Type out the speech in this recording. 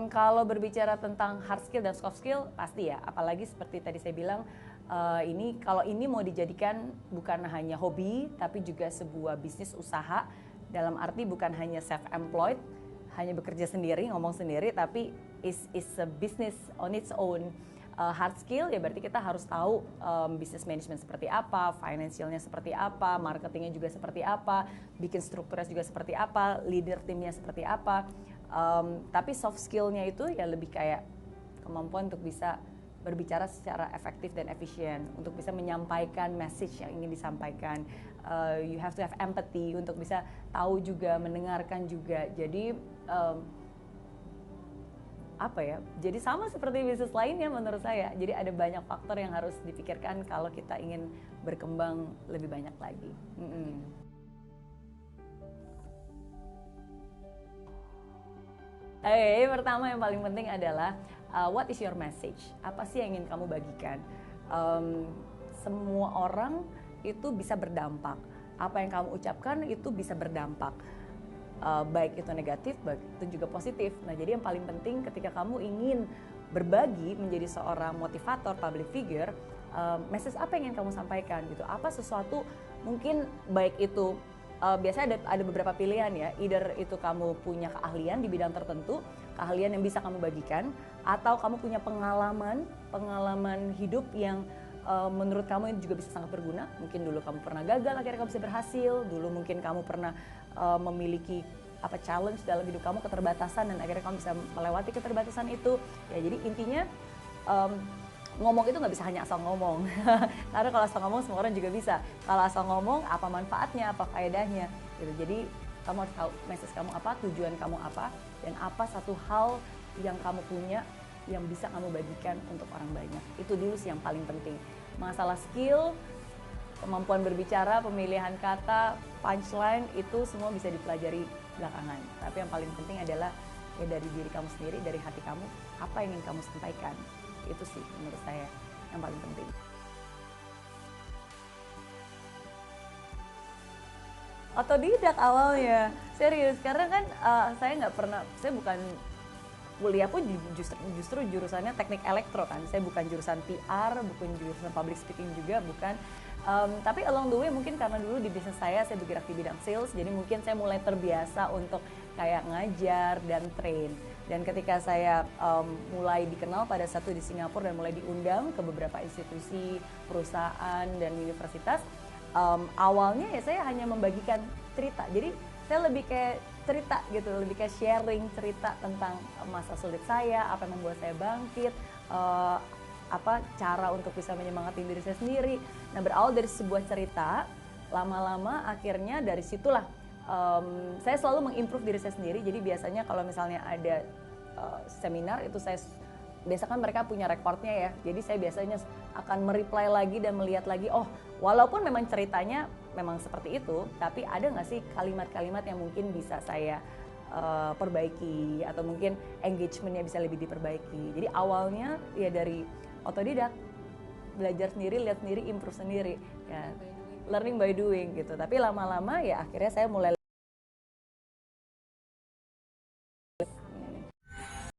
Kalau berbicara tentang hard skill dan soft skill pasti ya, apalagi seperti tadi saya bilang, kalau ini mau dijadikan bukan hanya hobi tapi juga sebuah bisnis usaha, dalam arti bukan hanya self employed, hanya bekerja sendiri, ngomong sendiri, tapi is a business on its own. Hard skill ya berarti kita harus tahu business management seperti apa, financialnya seperti apa, marketingnya juga seperti apa, bikin strukturnya juga seperti apa, leader timnya seperti apa. Tapi soft skillnya itu ya lebih kayak kemampuan untuk bisa berbicara secara efektif dan efisien, untuk bisa menyampaikan message yang ingin disampaikan. You have to have empathy untuk bisa tahu juga, mendengarkan juga. Jadi apa ya? Jadi sama seperti bisnis lainnya menurut saya. Jadi ada banyak faktor yang harus dipikirkan kalau kita ingin berkembang lebih banyak lagi. Pertama yang paling penting adalah what is your message? Apa sih yang ingin kamu bagikan? Semua orang itu bisa berdampak. Apa yang kamu ucapkan itu bisa berdampak. Baik itu negatif, baik itu juga positif. Nah, jadi yang paling penting ketika kamu ingin berbagi menjadi seorang motivator, public figure, message apa yang ingin kamu sampaikan gitu? Apa sesuatu mungkin baik itu biasanya ada beberapa pilihan ya, either itu kamu punya keahlian di bidang tertentu, keahlian yang bisa kamu bagikan, atau kamu punya pengalaman hidup yang menurut kamu juga bisa sangat berguna. Mungkin dulu kamu pernah gagal, akhirnya kamu bisa berhasil. Dulu mungkin kamu pernah memiliki challenge dalam hidup kamu, keterbatasan, dan akhirnya kamu bisa melewati keterbatasan itu. Ya jadi intinya ngomong itu nggak bisa hanya asal ngomong. Karena kalau asal ngomong semua orang juga bisa. Kalau asal ngomong apa manfaatnya, apa faedahnya gitu. Jadi kamu harus tahu message kamu apa, tujuan kamu apa, dan apa satu hal yang kamu punya yang bisa kamu bagikan untuk orang banyak. Itu dulu sih yang paling penting. Masalah skill, kemampuan berbicara, pemilihan kata, punchline, itu semua bisa dipelajari belakangan. Tapi yang paling penting adalah ya dari diri kamu sendiri, dari hati kamu, apa yang ingin kamu sampaikan. Itu sih menurut saya yang paling penting. Otodidak awalnya, serius, karena kan saya bukan kuliah pun justru jurusannya teknik elektro kan. Saya bukan jurusan PR, bukan jurusan public speaking juga, bukan. Tapi along the way mungkin karena dulu di bisnis saya bergerak di bidang sales, jadi mungkin saya mulai terbiasa untuk kayak ngajar dan train. Dan ketika saya mulai dikenal pada satu di Singapura dan mulai diundang ke beberapa institusi, perusahaan, dan universitas, awalnya ya saya hanya membagikan cerita. Jadi saya lebih kayak cerita gitu, lebih kayak sharing cerita tentang masa sulit saya, apa yang membuat saya bangkit, cara untuk bisa menyemangati diri saya sendiri. Nah, berawal dari sebuah cerita, lama-lama akhirnya dari situlah saya selalu mengimprove diri saya sendiri. Jadi biasanya kalau misalnya ada seminar itu biasakan mereka punya rekornya ya. Jadi saya biasanya akan mereply lagi dan melihat lagi, oh walaupun memang ceritanya memang seperti itu, tapi ada nggak sih kalimat-kalimat yang mungkin bisa saya perbaiki, atau mungkin engagementnya bisa lebih diperbaiki. Jadi awalnya ya dari otodidak, belajar sendiri, lihat sendiri, improve sendiri, ya learning by doing gitu. Tapi lama-lama ya akhirnya saya mulai